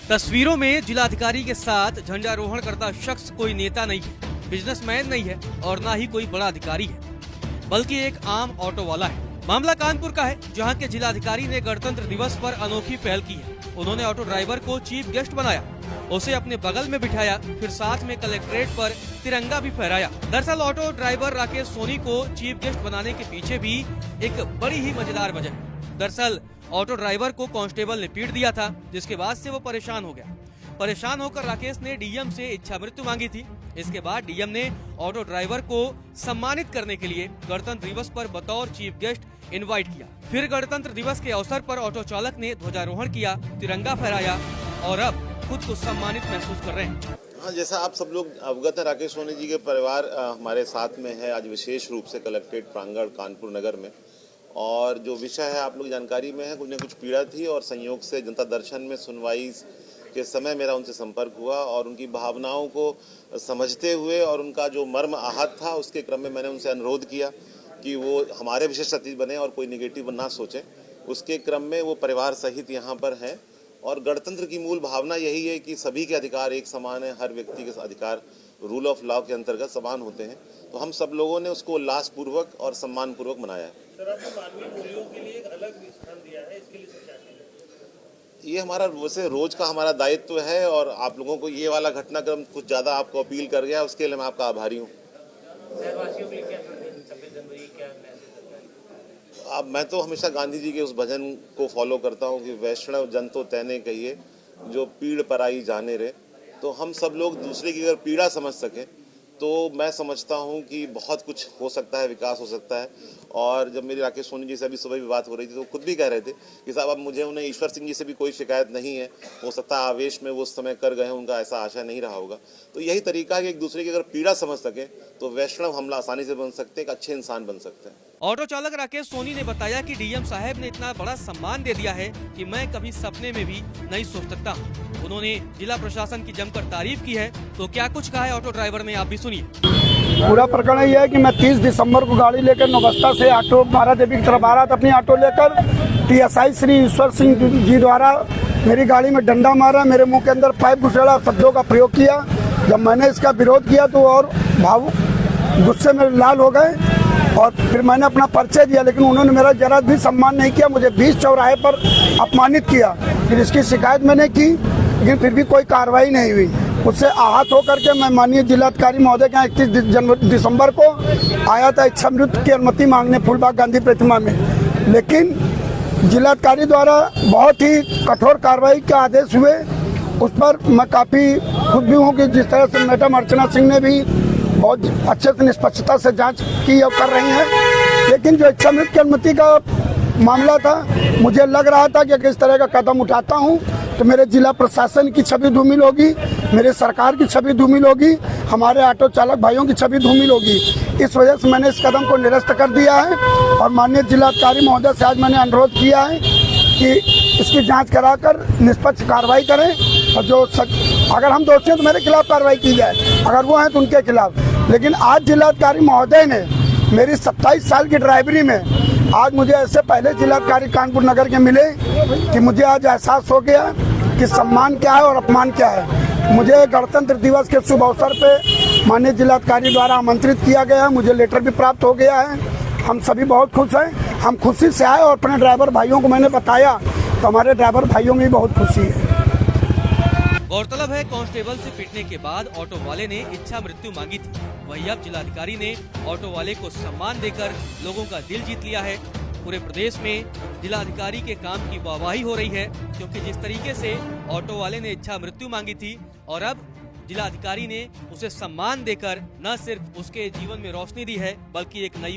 तस्वीरों में जिलाधिकारी के साथ झंडारोहण करता शख्स कोई नेता नहीं है, बिजनेसमैन नहीं है और ना ही कोई बड़ा अधिकारी है, बल्कि एक आम ऑटो वाला है। मामला कानपुर का है, जहां के जिलाधिकारी ने गणतंत्र दिवस पर अनोखी पहल की है। उन्होंने ऑटो ड्राइवर को चीफ गेस्ट बनाया, उसे अपने बगल में बिठाया, फिर साथ में कलेक्ट्रेट पर तिरंगा भी फहराया। दरअसल ऑटो ड्राइवर राकेश सोनी को चीफ गेस्ट बनाने के पीछे भी एक बड़ी ही मजेदार वजह है। दरअसल ऑटो ड्राइवर को कांस्टेबल ने पीट दिया था, जिसके बाद से वो परेशान हो गया। परेशान होकर राकेश ने डीएम से इच्छा मृत्यु मांगी थी। इसके बाद डीएम ने ऑटो ड्राइवर को सम्मानित करने के लिए गणतंत्र दिवस पर बतौर चीफ गेस्ट इनवाइट किया। फिर गणतंत्र दिवस के अवसर पर ऑटो चालक ने ध्वजारोहण किया, तिरंगा फहराया और अब खुद को सम्मानित महसूस कर रहे हैं। हाँ, जैसा आप सब लोग अवगत हैं, राकेश सोनी जी के परिवार हमारे साथ में है आज विशेष रूप से कलेक्ट्रेट प्रांगण कानपुर नगर में। और जो विषय है आप लोग जानकारी में है, कुछ न कुछ पीड़ा थी और संयोग से जनता दर्शन में सुनवाई के समय मेरा उनसे संपर्क हुआ और उनकी भावनाओं को समझते हुए और उनका जो मर्म आहत था उसके क्रम में मैंने उनसे अनुरोध किया कि वो हमारे विशेष अतिथि बने और कोई निगेटिव ना सोचें। उसके क्रम में वो परिवार सहित यहाँ पर हैं और गणतंत्र की मूल भावना यही है कि सभी के अधिकार एक समान है, हर व्यक्ति के अधिकार रूल ऑफ लॉ के अंतर्गत समान होते हैं। तो हम सब लोगों ने उसको उल्लासपूर्वक और सम्मानपूर्वक मनाया है। सर, आपने मानवीय मूल्यों के लिए एक अलग स्थान दिया है, इसके लिए क्या कहेंगे? ये हमारा वैसे रोज का हमारा दायित्व है और आप लोगों को ये वाला घटनाक्रम कुछ ज़्यादा आपको अपील कर गया, उसके लिए मैं आपका आभारी हूँ। शहरवासियों के लिए क्या 26 जनवरी क्या मैसेज करता है? अब मैं तो हमेशा गांधी जी के उस भजन को फॉलो करता हूँ कि वैष्णव जन तो तैने कहिए जो पीड़ पराई जाने रे। तो हम सब लोग दूसरे की अगर पीड़ा समझ सकें तो मैं समझता हूं कि बहुत कुछ हो सकता है, विकास हो सकता है। और जब मेरी राकेश सोनी जी से अभी सुबह भी बात हो रही थी तो खुद भी कह रहे थे कि साहब अब मुझे उन्हें ईश्वर सिंह जी से भी कोई शिकायत नहीं है, हो सकता है आवेश में वो उस समय कर गए हैं, उनका ऐसा आशा नहीं रहा होगा। तो यही तरीका है कि एक दूसरे की अगर पीड़ा समझ सके तो वैष्णव हमला आसानी से बन सकते हैं, एक अच्छे इंसान बन सकते हैं। ऑटो चालक राकेश सोनी ने बताया कि डीएम साहब ने इतना बड़ा सम्मान दे दिया है कि मैं कभी सपने में भी नहीं सोच सकता। उन्होंने जिला प्रशासन की जमकर तारीफ की है। तो क्या कुछ कहा है ऑटो ड्राइवर ने, आप भी सुनिए। पूरा प्रकरण यह है कि मैं 30 दिसंबर को गाड़ी लेकर नौबस्ता से ऑटो मारा देवी की तरफ आ रहा था। अपनी ऑटो लेकर टीएसआई श्री ईश्वर सिंह जी द्वारा मेरी गाड़ी में डंडा मारा, मेरे मुंह के अंदर पाइप घुसेड़ा, शब्दों का प्रयोग किया। जब मैंने इसका विरोध किया तो और गुस्से में लाल हो गए और फिर मैंने अपना परिचय दिया, लेकिन उन्होंने मेरा जरा भी सम्मान नहीं किया। मुझे बीच चौराहे पर अपमानित किया। फिर इसकी शिकायत मैंने की, लेकिन फिर भी कोई कार्रवाई नहीं हुई। उससे आहत होकर के मैं माननीय जिलाधिकारी महोदय के यहाँ 31 दिसंबर को आया था इच्छा मृत्यु की अनुमति मांगने फूलबाग गांधी प्रतिमा में, लेकिन जिलाधिकारी द्वारा बहुत ही कठोर कार्रवाई के आदेश हुए। उस पर मैं काफ़ी खुश भी हूँ कि जिस तरह से मैडम अर्चना सिंह ने भी बहुत अच्छे से निष्पक्षता से जांच की और कर रही हैं। लेकिन जो इच्छा मृत्यु की अनुमति का मामला था, मुझे लग रहा था कि अगर इस तरह का कदम उठाता हूं तो मेरे जिला प्रशासन की छवि धूमिल होगी, मेरे सरकार की छवि धूमिल होगी, हमारे ऑटो चालक भाइयों की छवि धूमिल होगी। इस वजह से मैंने इस कदम को निरस्त कर दिया है और माननीय जिलाधिकारी महोदय से आज मैंने अनुरोध किया है कि इसकी जांच कराकर निष्पक्ष कार्रवाई करें और जो अगर हम दोषी हैं तो मेरे खिलाफ कार्रवाई की जाए, अगर वो हैं तो उनके खिलाफ। लेकिन आज जिलाधिकारी महोदय ने मेरी 27 साल की ड्राइवरी में आज मुझे ऐसे पहले जिलाधिकारी कानपुर नगर के मिले कि मुझे आज एहसास हो गया कि सम्मान क्या है और अपमान क्या है। मुझे गणतंत्र दिवस के शुभ अवसर पे माननीय जिलाधिकारी द्वारा आमंत्रित किया गया है, मुझे लेटर भी प्राप्त हो गया है। हम सभी बहुत खुश हैं, हम खुशी से आए और अपने ड्राइवर भाइयों को मैंने बताया तो हमारे ड्राइवर भाइयों में भी बहुत खुशी है। गौरतलब है, कांस्टेबल से पीटने के बाद ऑटो वाले ने इच्छा मृत्यु मांगी थी। वहीं अब जिलाधिकारी ने ऑटो वाले को सम्मान देकर लोगों का दिल जीत लिया है। पूरे प्रदेश में जिलाधिकारी के काम की वाहवाही हो रही है, क्योंकि जिस तरीके से ऑटो वाले ने इच्छा मृत्यु मांगी थी और अब जिलाधिकारी ने उसे सम्मान देकर न सिर्फ उसके जीवन में रोशनी दी है, बल्कि एक नई